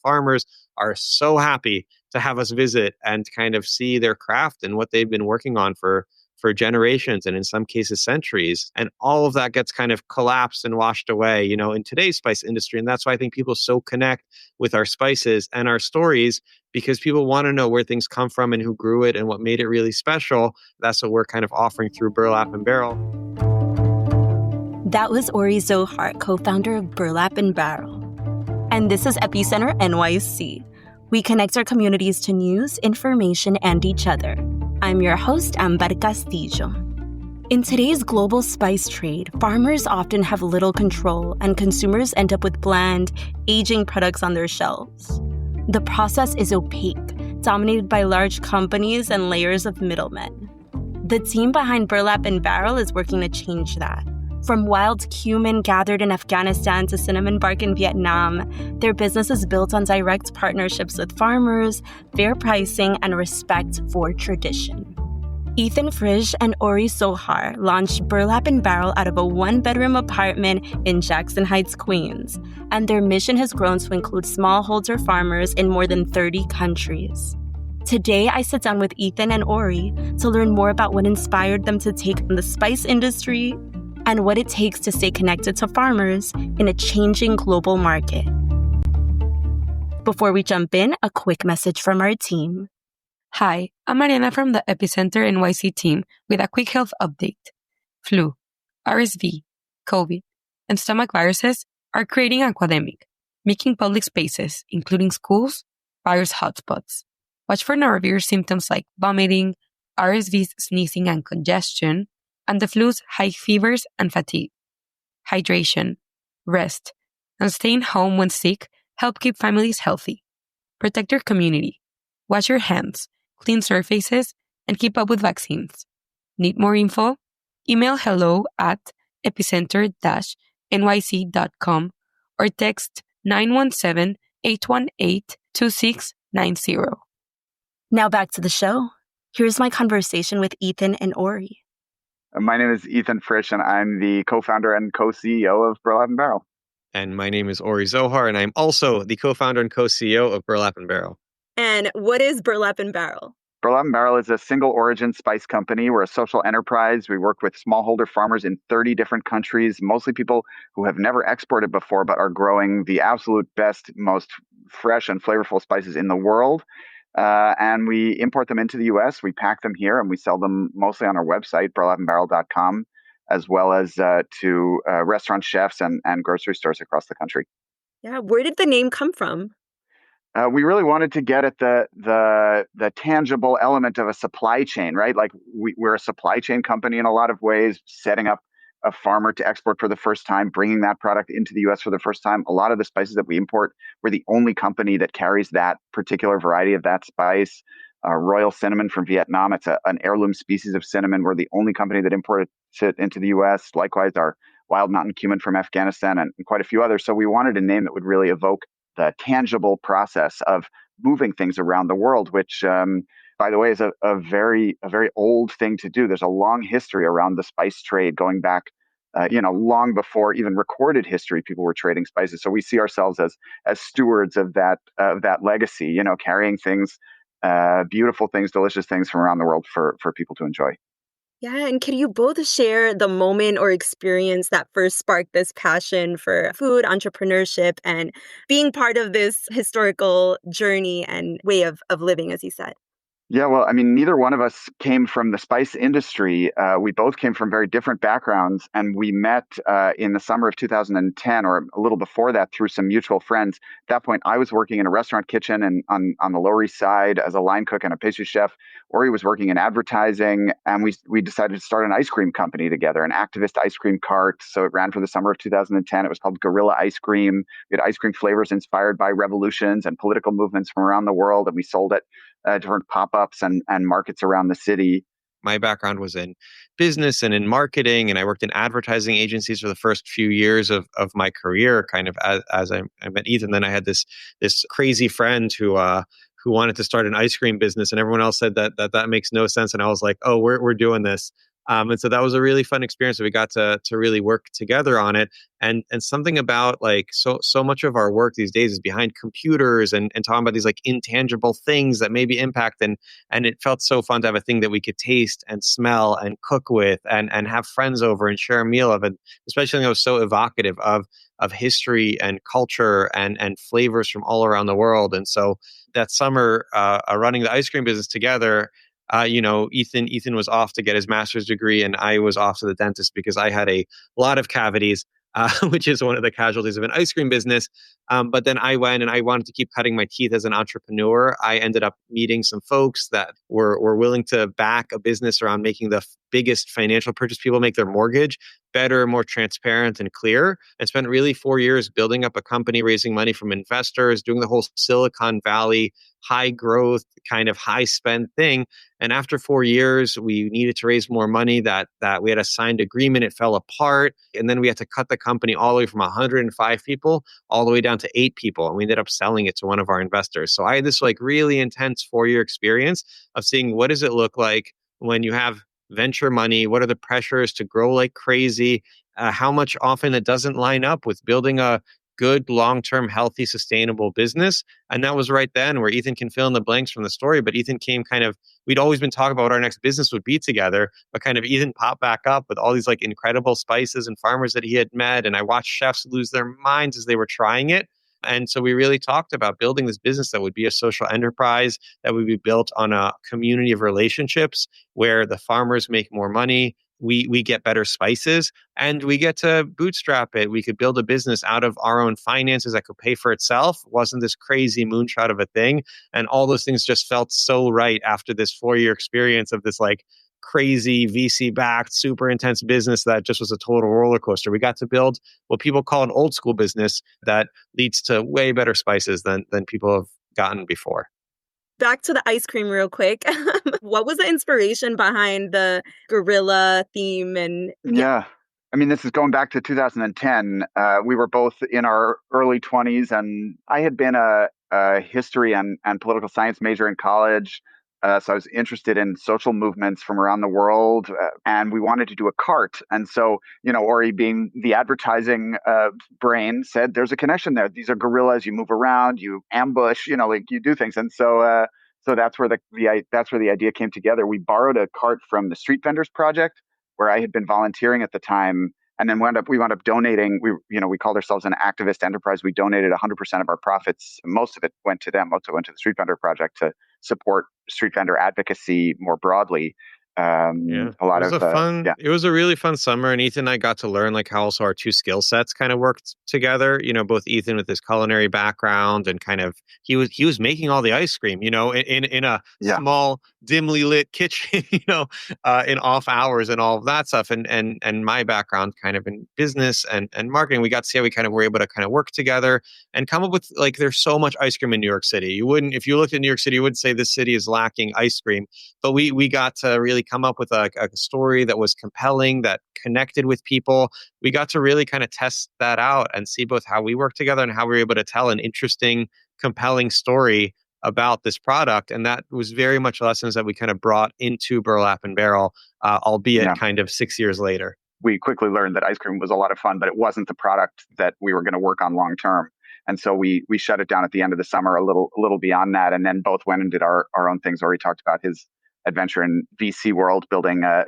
farmers are so happy to have us visit and kind of see their craft and what they've been working on for generations and in some cases centuries. And all of that gets kind of collapsed and washed away, in today's spice industry. And that's why I think people so connect with our spices and our stories, because people want to know where things come from and who grew it and what made it really special. That's what we're kind of offering through Burlap and Barrel. That was Ori Zohar, co-founder of Burlap Barrel. And this is Epicenter NYC. We connect our communities to news, information, and each other. I'm your host, Amber Castillo. In today's global spice trade, farmers often have little control, and consumers end up with bland, aging products on their shelves. The process is opaque, dominated by large companies and layers of middlemen. The team behind Burlap Barrel is working to change that. From wild cumin gathered in Afghanistan to cinnamon bark in Vietnam, their business is built on direct partnerships with farmers, fair pricing, and respect for tradition. Ethan Frisch and Ori Zohar launched Burlap Barrel out of a one-bedroom apartment in Jackson Heights, Queens, and their mission has grown to include smallholder farmers in more than 30 countries. Today, I sit down with Ethan and Ori to learn more about what inspired them to take on the spice industry and what it takes to stay connected to farmers in a changing global market. Before we jump in, a quick message from our team. Hi, I'm Mariana from the Epicenter NYC team with a quick health update. Flu, RSV, COVID, and stomach viruses are creating an epidemic, making public spaces, including schools, virus hotspots. Watch for norovirus symptoms like vomiting, RSV's sneezing and congestion, and the flu's high fevers and fatigue. Hydration, rest, and staying home when sick help keep families healthy. Protect your community. Wash your hands, clean surfaces, and keep up with vaccines. Need more info? Email hello@epicenter-nyc.com or text 917-818-2690. Now back to the show. Here's my conversation with Ethan and Ori. My name is Ethan Frisch, and I'm the co-founder and co-CEO of Burlap Barrel. And my name is Ori Zohar, and I'm also the co-founder and co-CEO of Burlap Barrel. And what is Burlap Barrel? Burlap Barrel is a single origin spice company. We're a social enterprise. We work with smallholder farmers in 30 different countries, mostly people who have never exported before but are growing the absolute best, most fresh and flavorful spices in the world. And we import them into the U.S. We pack them here, and we sell them mostly on our website, burlapandbarrel.com, as well as to restaurant chefs and grocery stores across the country. Yeah, where did the name come from? We really wanted to get at the tangible element of a supply chain, right? Like we're a supply chain company in a lot of ways, setting up a farmer to export for the first time, bringing that product into the U.S. for the first time. A lot of the spices that we import, we're the only company that carries that particular variety of that spice. Royal cinnamon from Vietnam, it's an heirloom species of cinnamon. We're the only company that imports it into the U.S. Likewise, our wild mountain cumin from Afghanistan and quite a few others. So we wanted a name that would really evoke the tangible process of moving things around the world, which, by the way, is a very old thing to do. There's a long history around the spice trade going back, long before even recorded history. People were trading spices. So we see ourselves as stewards of that legacy. Carrying things, beautiful things, delicious things from around the world for people to enjoy. Yeah, and can you both share the moment or experience that first sparked this passion for food, entrepreneurship, and being part of this historical journey and way of living, as you said? Yeah, well, I mean, neither one of us came from the spice industry. We both came from very different backgrounds, and we met in the summer of 2010, or a little before that, through some mutual friends. At that point, I was working in a restaurant kitchen and on the Lower East Side as a line cook and a pastry chef. Ori was working in advertising, and we decided to start an ice cream company together, an activist ice cream cart. So it ran for the summer of 2010. It was called Guerrilla Ice Cream. We had ice cream flavors inspired by revolutions and political movements from around the world, and we sold it different pop-ups and markets around the city. My background was in business and in marketing, and I worked in advertising agencies for the first few years of my career, kind of as I met Ethan. Then I had this crazy friend who wanted to start an ice cream business, and everyone else said that makes no sense. And I was like, oh, we're doing this. And so that was a really fun experience. We got to really work together on it. And something about like so much of our work these days is behind computers and talking about these like intangible things that maybe impact, and it felt so fun to have a thing that we could taste and smell and cook with and have friends over and share a meal of it, especially when it was so evocative of history and culture and flavors from all around the world. And so that summer, running the ice cream business together, Ethan was off to get his master's degree, and I was off to the dentist because I had a lot of cavities, which is one of the casualties of an ice cream business. But then I went and I wanted to keep cutting my teeth as an entrepreneur. I ended up meeting some folks that were willing to back a business around making the biggest financial purchase people make their mortgage better, more transparent and clear, and spent really 4 years building up a company, raising money from investors, doing the whole Silicon Valley high growth kind of high spend thing. And after 4 years, we needed to raise more money. That we had a signed agreement. It fell apart, and then we had to cut the company all the way from 105 people all the way down to 8 people, and we ended up selling it to one of our investors. So I had this like really intense 4 year experience of seeing what does it look like when you have venture money. What are the pressures to grow like crazy? How much often it doesn't line up with building a good, long-term, healthy, sustainable business. And that was right then where Ethan can fill in the blanks from the story. But Ethan came we'd always been talking about what our next business would be together, but kind of Ethan popped back up with all these like incredible spices and farmers that he had met. And I watched chefs lose their minds as they were trying it. And so we really talked about building this business that would be a social enterprise, that would be built on a community of relationships where the farmers make more money. We get better spices, and we get to bootstrap it. We could build a business out of our own finances that could pay for itself. It wasn't this crazy moonshot of a thing. And all those things just felt so right after this 4 year experience of this like crazy VC backed, super intense business that just was a total roller coaster. We got to build what people call an old school business that leads to way better spices than people have gotten before. Back to the ice cream real quick. What was the inspiration behind the gorilla theme? And Yeah. I mean, this is going back to 2010. We were both in our early 20s, and I had been a history and political science major in college. So I was interested in social movements from around the world, and we wanted to do a cart. And so, Ori, being the advertising brain, said, "There's a connection there. These are gorillas. You move around, you ambush, like you do things." And so, that's where that's where the idea came together. We borrowed a cart from the Street Vendors Project, where I had been volunteering at the time. And then we wound up donating. We called ourselves an activist enterprise. We donated 100% of our profits. Most of it went to them. Most of it went to the Street Vendor Project to support street vendor advocacy more broadly. Yeah, a lot it was of a fun. yeah. It was a really fun summer, and Ethan and I got to learn like how also our two skill sets kind of worked together. Both Ethan with his culinary background and kind of he was making all the ice cream. In a Yeah. small, dimly lit kitchen. In off hours and all of that stuff. And my background kind of in business and marketing. We got to see how we kind of were able to kind of work together and come up with like there's so much ice cream in New York City. You wouldn't, if you looked at New York City, you wouldn't say this city is lacking ice cream. But we got to really come up with a story that was compelling, that connected with people. We got to really kind of test that out and see both how we work together and how we were able to tell an interesting, compelling story about this product. And that was very much lessons that we kind of brought into Burlap and Barrel, albeit kind of 6 years later. We quickly learned that ice cream was a lot of fun, but it wasn't the product that we were going to work on long term. And so we shut it down at the end of the summer, a little beyond that, and then both went and did our own things. Ori talked about his adventure in VC world, building a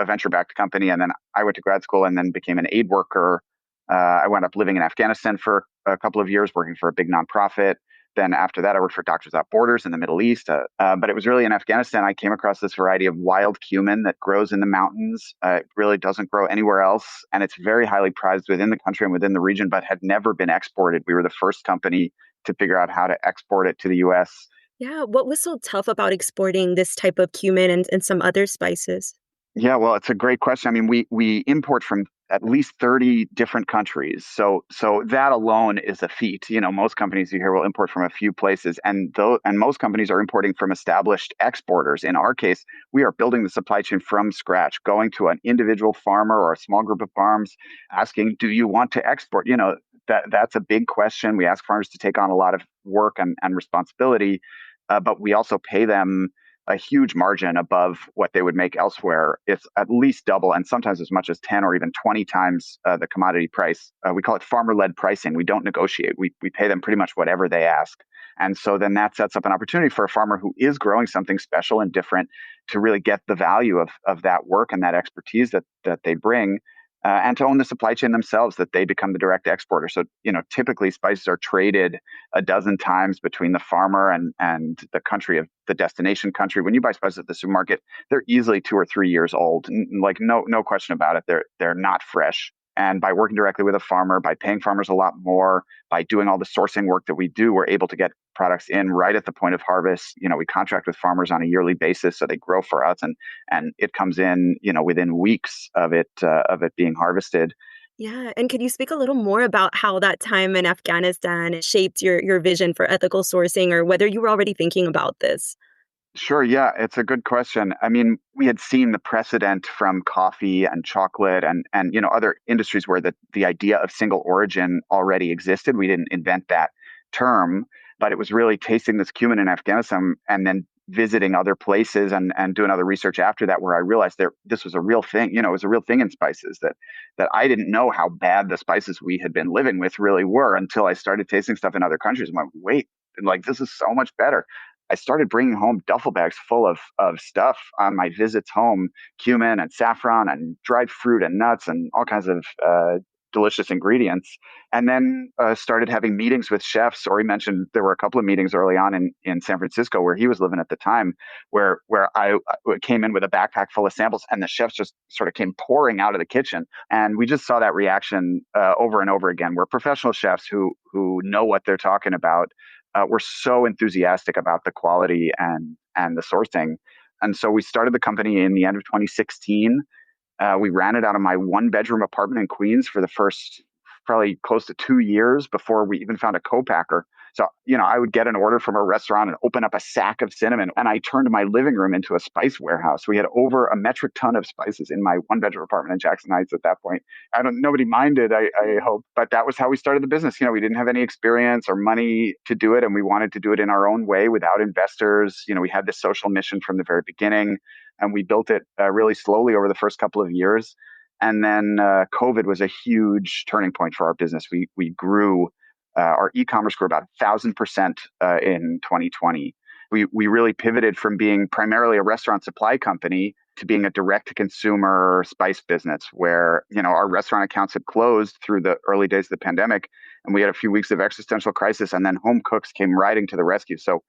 venture-backed company, and then I went to grad school and then became an aid worker. I wound up living in Afghanistan for a couple of years, working for a big nonprofit. Then after that, I worked for Doctors Without Borders in the Middle East. But it was really in Afghanistan I came across this variety of wild cumin that grows in the mountains. It really doesn't grow anywhere else. And it's very highly prized within the country and within the region, but had never been exported. We were the first company to figure out how to export it to the US. Yeah, what was so tough about exporting this type of cumin and some other spices? Yeah, well, it's a great question. I mean, we import from at least 30 different countries. So that alone is a feat. Most companies you hear will import from a few places, and most companies are importing from established exporters. In our case, we are building the supply chain from scratch, going to an individual farmer or a small group of farms, asking, "Do you want to export?" That's a big question. We ask farmers to take on a lot of work and responsibility, but we also pay them a huge margin above what they would make elsewhere. It's at least double and sometimes as much as 10 or even 20 times the commodity price. We call it farmer-led pricing. We don't negotiate. We pay them pretty much whatever they ask. And so then that sets up an opportunity for a farmer who is growing something special and different to really get the value of that work and that expertise that they bring, and to own the supply chain themselves, that they become the direct exporter. So, typically spices are traded a dozen times between the farmer and the country of the destination country. When you buy spices at the supermarket, they're easily 2 or 3 years old. Like no question about it. They're not fresh. And by working directly with a farmer, by paying farmers a lot more, by doing all the sourcing work that we do, we're able to get products in right at the point of harvest. We contract with farmers on a yearly basis, so they grow for us, and it comes in, within weeks of it being harvested. Yeah. And could you speak a little more about how that time in Afghanistan shaped your vision for ethical sourcing, or whether you were already thinking about this? Sure. Yeah, it's a good question. I mean, we had seen the precedent from coffee and chocolate and other industries where the idea of single origin already existed. We didn't invent that term, but it was really tasting this cumin in Afghanistan and then visiting other places and doing other research after that, where I realized this was a real thing. It was a real thing in spices that I didn't know how bad the spices we had been living with really were until I started tasting stuff in other countries. I'm like, wait, like this is so much better. I started bringing home duffel bags full of stuff on my visits home, cumin and saffron and dried fruit and nuts and all kinds of delicious ingredients. And then started having meetings with chefs. Ori mentioned there were a couple of meetings early on in San Francisco where he was living at the time, where I came in with a backpack full of samples and the chefs just sort of came pouring out of the kitchen. And we just saw that reaction over and over again, where professional chefs who know what they're talking about were so enthusiastic about the quality and the sourcing. And so we started the company in the end of 2016. We ran it out of my 1-bedroom apartment in Queens for the first probably close to 2 years before we even found a co-packer. So, I would get an order from a restaurant and open up a sack of cinnamon, and I turned my living room into a spice warehouse. We had over a metric ton of spices in my 1-bedroom apartment in Jackson Heights at that point. Nobody minded, I hope, but that was how we started the business. We didn't have any experience or money to do it, and we wanted to do it in our own way without investors. We had this social mission from the very beginning, and we built it really slowly over the first couple of years. And then COVID was a huge turning point for our business. We grew. Our e-commerce grew about 1,000% in 2020. We really pivoted from being primarily a restaurant supply company to being a direct-to-consumer spice business, where our restaurant accounts had closed through the early days of the pandemic, and we had a few weeks of existential crisis, and then home cooks came riding to the rescue. So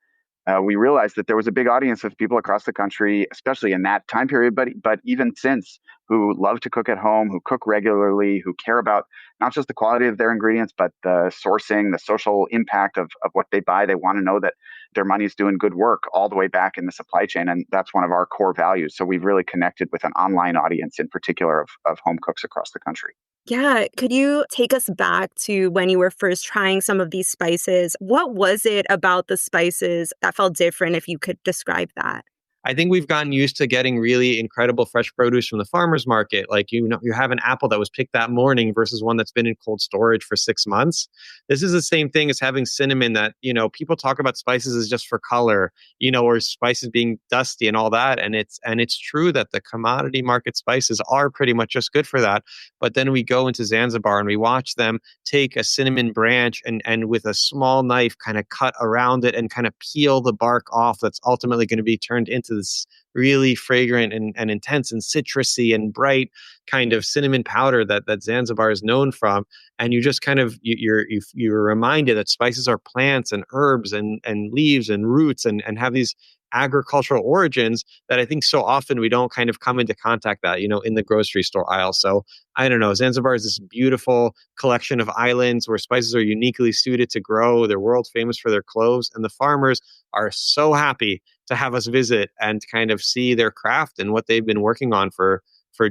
we realized that there was a big audience of people across the country, especially in that time period, but even since, who love to cook at home, who cook regularly, who care about not just the quality of their ingredients, but the sourcing, the social impact of what they buy. They want to know that their money is doing good work all the way back in the supply chain. And that's one of our core values. So we've really connected with an online audience in particular of home cooks across the country. Yeah. Could you take us back to when you were first trying some of these spices? What was it about the spices that felt different, if you could describe that? I think we've gotten used to getting really incredible fresh produce from the farmer's market. Like, you have an apple that was picked that morning versus one that's been in cold storage for 6 months. This is the same thing as having cinnamon that, people talk about spices as just for color, or spices being dusty and all that. And it's true that the commodity market spices are pretty much just good for that. But then we go into Zanzibar and we watch them take a cinnamon branch and with a small knife kind of cut around it and kind of peel the bark off that's ultimately going to be turned into this really fragrant and intense and citrusy and bright kind of cinnamon powder that Zanzibar is known from. And you just kind of you're reminded that spices are plants and herbs and leaves and roots and have these agricultural origins that I think so often we don't kind of come into contact that, in the grocery store aisle. So I don't know, Zanzibar is this beautiful collection of islands where spices are uniquely suited to grow. They're world famous for their cloves, and the farmers are so happy to have us visit and kind of see their craft and what they've been working on for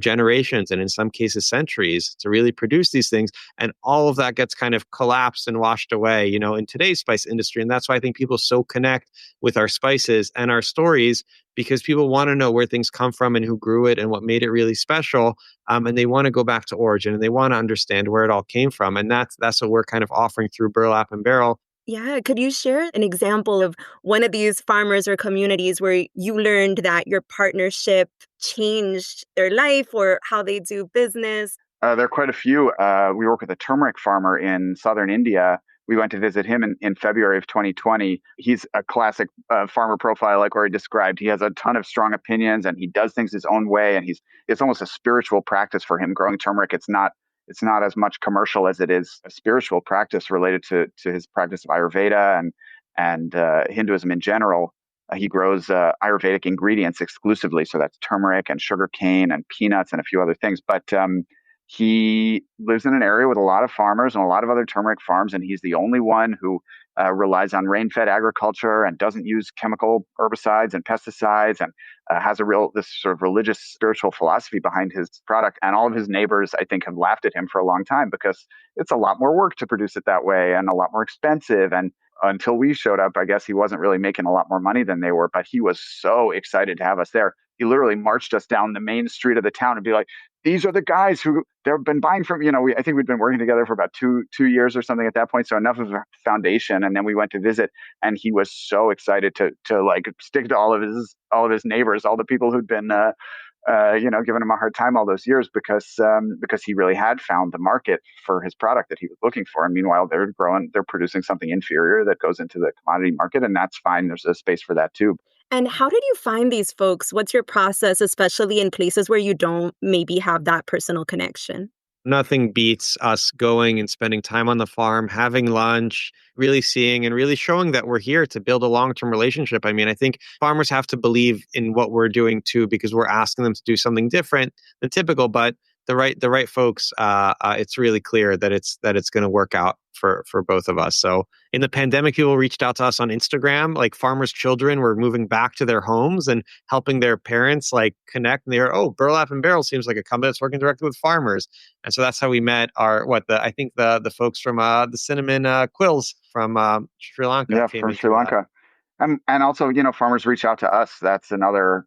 generations and in some cases centuries to really produce these things. And all of that gets kind of collapsed and washed away, in today's spice industry. And that's why I think people so connect with our spices and our stories, because people want to know where things come from and who grew it and what made it really special. And they want to go back to origin and they want to understand where it all came from. And that's what we're kind of offering through Burlap and Barrel. Yeah, could you share an example of one of these farmers or communities where you learned that your partnership changed their life or how they do business? There are quite a few. We work with a turmeric farmer in southern India. We went to visit him in February of 2020. He's a classic farmer profile, like Ori described. He has a ton of strong opinions, and he does things his own way. And it's almost a spiritual practice for him. Growing turmeric, it's not as much commercial as it is a spiritual practice related to his practice of Ayurveda and Hinduism in general. He grows Ayurvedic ingredients exclusively, so that's turmeric and sugar cane and peanuts and a few other things. But he lives in an area with a lot of farmers and a lot of other turmeric farms, and he's the only one who relies on rain-fed agriculture and doesn't use chemical herbicides and pesticides, and has this sort of religious, spiritual philosophy behind his product. And all of his neighbors, I think, have laughed at him for a long time because it's a lot more work to produce it that way and a lot more expensive. And until we showed up, I guess he wasn't really making a lot more money than they were, but he was so excited to have us there. He literally marched us down the main street of the town and be like, these are the guys who they've been buying from, I think we'd been working together for about two years or something at that point. So enough of a foundation. And then we went to visit, and he was so excited to like stick to all of his neighbors, all the people who'd been, giving him a hard time all those years because he really had found the market for his product that he was looking for. And meanwhile, they're producing something inferior that goes into the commodity market, and that's fine. There's a space for that too. And how did you find these folks? What's your process, especially in places where you don't maybe have that personal connection? Nothing beats us going and spending time on the farm, having lunch, really seeing and really showing that we're here to build a long-term relationship. I mean, I think farmers have to believe in what we're doing too, because we're asking them to do something different than typical. But the right folks, it's really clear that it's going to work out for both of us. So in the pandemic, people reached out to us on Instagram. Like farmers' children were moving back to their homes and helping their parents like connect. And they're, Burlap and Barrel seems like a company that's working directly with farmers. And so that's how we met the folks from the cinnamon quills from Sri Lanka. Yeah, from Sri Lanka. And also, farmers reach out to us. That's another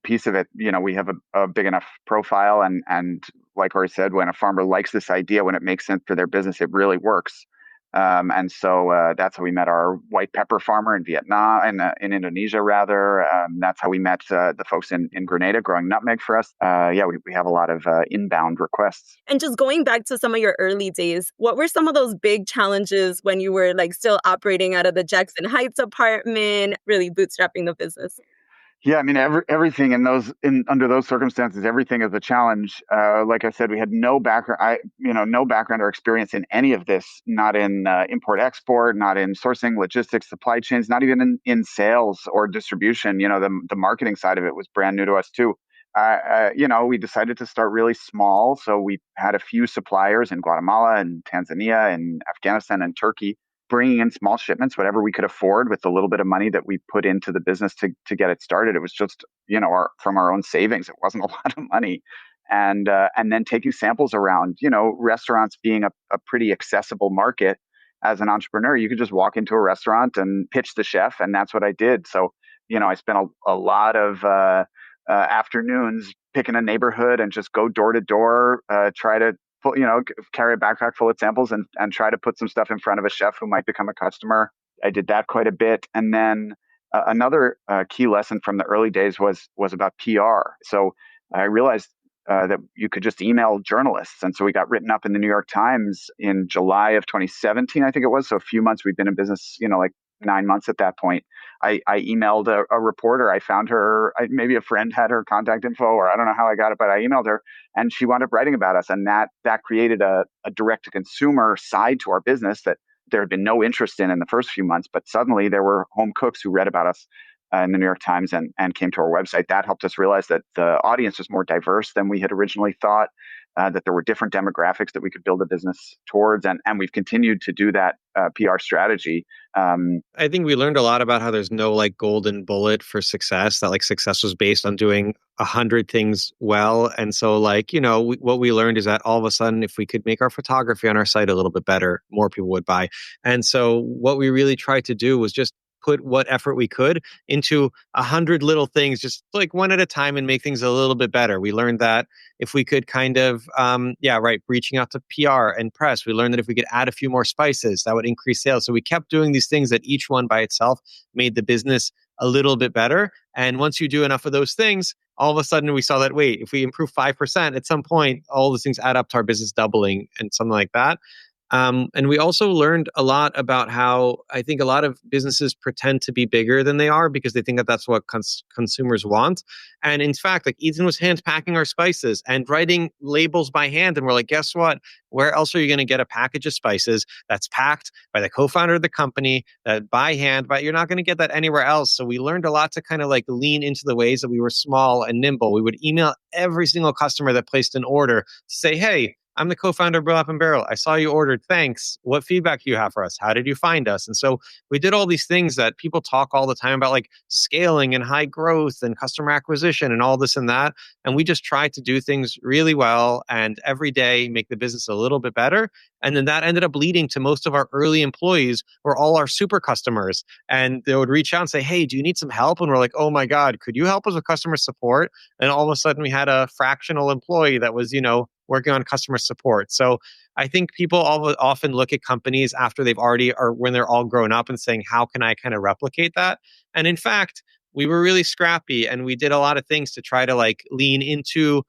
piece of it. We have a big enough profile, and like Ori said, when a farmer likes this idea, when it makes sense for their business, it really works. And so that's how we met our white pepper farmer in Vietnam and in Indonesia, rather. That's how we met the folks in Grenada growing nutmeg for us. We have a lot of inbound requests. And just going back to some of your early days, what were some of those big challenges when you were like still operating out of the Jackson Heights apartment, really bootstrapping the business? Yeah, I mean, everything under those circumstances, everything is a challenge. Like I said, we had no background, no background or experience in any of this, not in import export, not in sourcing, logistics, supply chains, not even in sales or distribution. The marketing side of it was brand new to us too. We decided to start really small. So we had a few suppliers in Guatemala and Tanzania and Afghanistan and Turkey, bringing in small shipments, whatever we could afford with the little bit of money that we put into the business to get it started. It was just, from our own savings. It wasn't a lot of money. And then taking samples around, restaurants being a pretty accessible market. As an entrepreneur, you could just walk into a restaurant and pitch the chef. And that's what I did. So, I spent a lot of afternoons picking a neighborhood and just go door to door, try to carry a backpack full of samples and try to put some stuff in front of a chef who might become a customer. I did that quite a bit. And then another key lesson from the early days was about PR. So I realized that you could just email journalists. And so we got written up in the New York Times in July of 2017, I think it was. So a few months. We'd been in business, like 9 months at that point. I emailed a reporter. I found her, maybe a friend had her contact info, or I don't know how I got it, but I emailed her and she wound up writing about us. And that created a direct to consumer side to our business that there had been no interest in the first few months. But suddenly there were home cooks who read about us in the New York Times and came to our website. That helped us realize that the audience was more diverse than we had originally thought, that there were different demographics that we could build a business towards. And we've continued to do that PR strategy. I think we learned a lot about how there's no like golden bullet for success, that like success was based on doing 100 things well. And so what we learned is that all of a sudden, if we could make our photography on our site a little bit better, more people would buy. And so what we really tried to do was just put what effort we could into 100 little things, just like one at a time, and make things a little bit better. We learned that if we could kind of, reaching out to PR and press, we learned that if we could add a few more spices, that would increase sales. So we kept doing these things that each one by itself made the business a little bit better. And once you do enough of those things, all of a sudden we saw that, wait, if we improve 5%, at some point, all those things add up to our business doubling and something like that. And we also learned a lot about how I think a lot of businesses pretend to be bigger than they are because they think that that's what consumers want. And in fact, like Ethan was hand packing our spices and writing labels by hand. And we're like, guess what? Where else are you going to get a package of spices that's packed by the co-founder of the company that by hand, but you're not going to get that anywhere else. So we learned a lot to kind of like lean into the ways that we were small and nimble. We would email every single customer that placed an order to say, hey, I'm the co-founder of Burlap Barrel. I saw you ordered. Thanks. What feedback do you have for us? How did you find us? And so we did all these things that people talk all the time about, like scaling and high growth and customer acquisition and all this and that. And we just tried to do things really well and every day make the business a little bit better. And then that ended up leading to most of our early employees were all our super customers. And they would reach out and say, hey, do you need some help? And we're like, oh my God, could you help us with customer support? And all of a sudden we had a fractional employee that was, working on customer support. So I think people often look at companies after they've already, or when they're all grown up, and saying, how can I kind of replicate that? And in fact, we were really scrappy and we did a lot of things to try to like lean into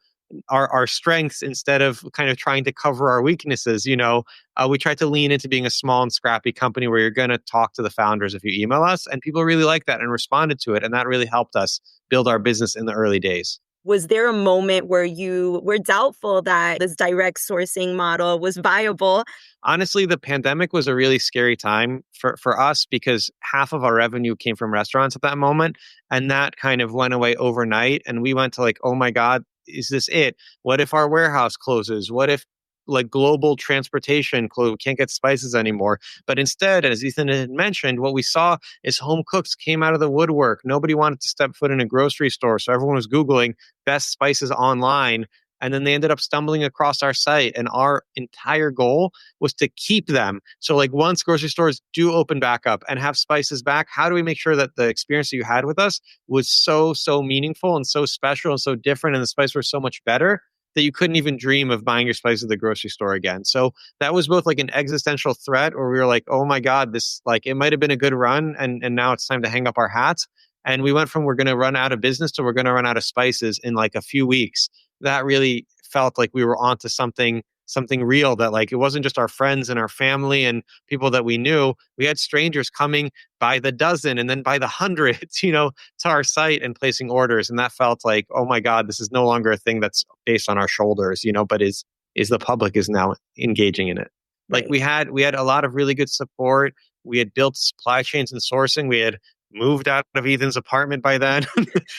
our strengths instead of kind of trying to cover our weaknesses. We tried to lean into being a small and scrappy company where you're going to talk to the founders if you email us, and people really liked that and responded to it. And that really helped us build our business in the early days. Was there a moment where you were doubtful that this direct sourcing model was viable? Honestly, the pandemic was a really scary time for us because half of our revenue came from restaurants at that moment. And that kind of went away overnight. And we went to like, oh my God, is this it? What if our warehouse closes? What if like global transportation can't get spices anymore? But instead, as Ethan had mentioned, what we saw is home cooks came out of the woodwork. Nobody wanted to step foot in a grocery store. So everyone was Googling best spices online. And then they ended up stumbling across our site. And our entire goal was to keep them. So like once grocery stores do open back up and have spices back, how do we make sure that the experience that you had with us was so meaningful and so special and so different, and the spices were so much better that you couldn't even dream of buying your spices at the grocery store again? So that was both like an existential threat, or we were like, oh my God, this, like, it might have been a good run and now it's time to hang up our hats. And we went from we're going to run out of business to we're going to run out of spices in like a few weeks. That really felt like we were onto something real, that like it wasn't just our friends and our family and people that we knew. We had strangers coming by the dozen and then by the hundreds, to our site and placing orders. And that felt like, oh my God, this is no longer a thing that's based on our shoulders, but is the public is now engaging in it. Like we had a lot of really good support. We had built supply chains and sourcing. We had moved out of Ethan's apartment by then.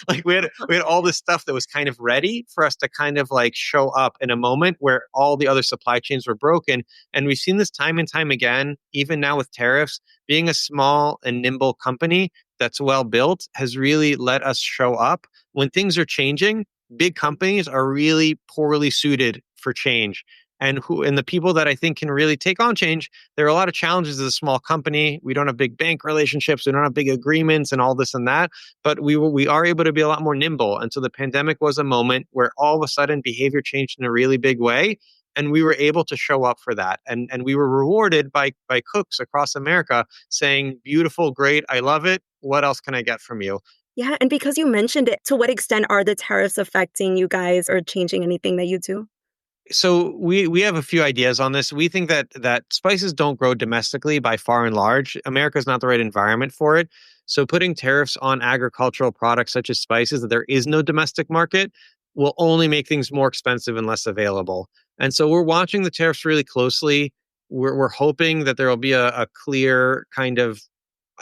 Like we had all this stuff that was kind of ready for us to kind of like show up in a moment where all the other supply chains were broken. And we've seen this time and time again, even now with tariffs. Being a small and nimble company that's well built has really let us show up. When things are changing, big companies are really poorly suited for change. And the people that I think can really take on change, there are a lot of challenges as a small company. We don't have big bank relationships. We don't have big agreements and all this and that. But we are able to be a lot more nimble. And so the pandemic was a moment where all of a sudden behavior changed in a really big way. And we were able to show up for that. And we were rewarded by cooks across America saying, beautiful, great, I love it. What else can I get from you? Yeah. And because you mentioned it, to what extent are the tariffs affecting you guys or changing anything that you do? So we have a few ideas on this. We think that spices don't grow domestically by far and large. America is not the right environment for it. So putting tariffs on agricultural products such as spices that there is no domestic market will only make things more expensive and less available. And so we're watching the tariffs really closely. We're hoping that there will be a clear kind of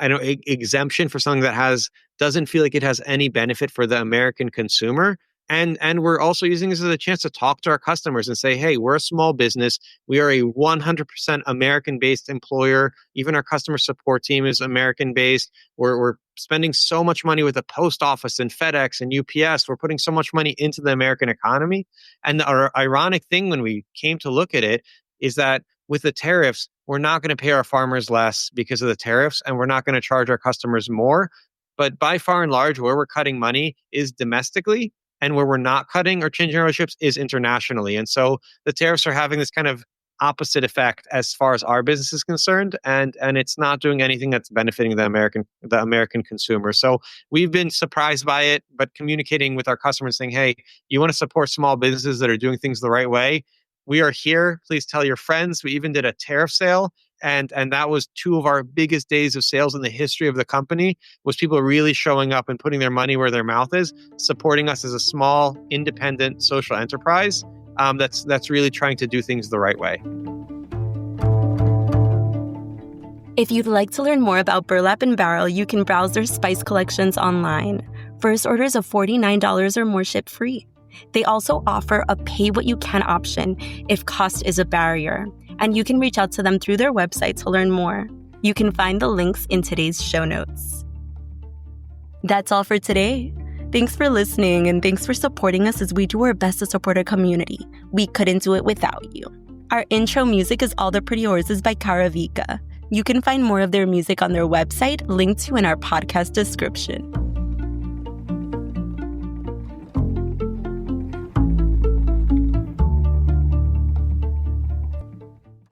exemption for something that doesn't feel like it has any benefit for the American consumer. And we're also using this as a chance to talk to our customers and say, hey, we're a small business. We are a 100% American-based employer. Even our customer support team is American-based. We're spending so much money with the post office and FedEx and UPS. We're putting so much money into the American economy. And our ironic thing when we came to look at it is that with the tariffs, we're not going to pay our farmers less because of the tariffs, and we're not going to charge our customers more. But by far and large, where we're cutting money is domestically, and where we're not cutting or changing our relationships is internationally. And so the tariffs are having this kind of opposite effect as far as our business is concerned, and it's not doing anything that's benefiting the American consumer. So we've been surprised by it, but communicating with our customers saying, hey, you want to support small businesses that are doing things the right way? We are here. Please tell your friends. We even did a tariff sale. And that was 2 of our biggest days of sales in the history of the company, was people really showing up and putting their money where their mouth is, supporting us as a small, independent social enterprise that's really trying to do things the right way. If you'd like to learn more about Burlap Barrel, you can browse their spice collections online. First orders of $49 or more ship free. They also offer a pay-what-you-can option if cost is a barrier, and you can reach out to them through their website to learn more. You can find the links in today's show notes. That's all for today. Thanks for listening, and thanks for supporting us as we do our best to support our community. We couldn't do it without you. Our intro music is All the Pretty Horses by Karavika. You can find more of their music on their website, linked to in our podcast description.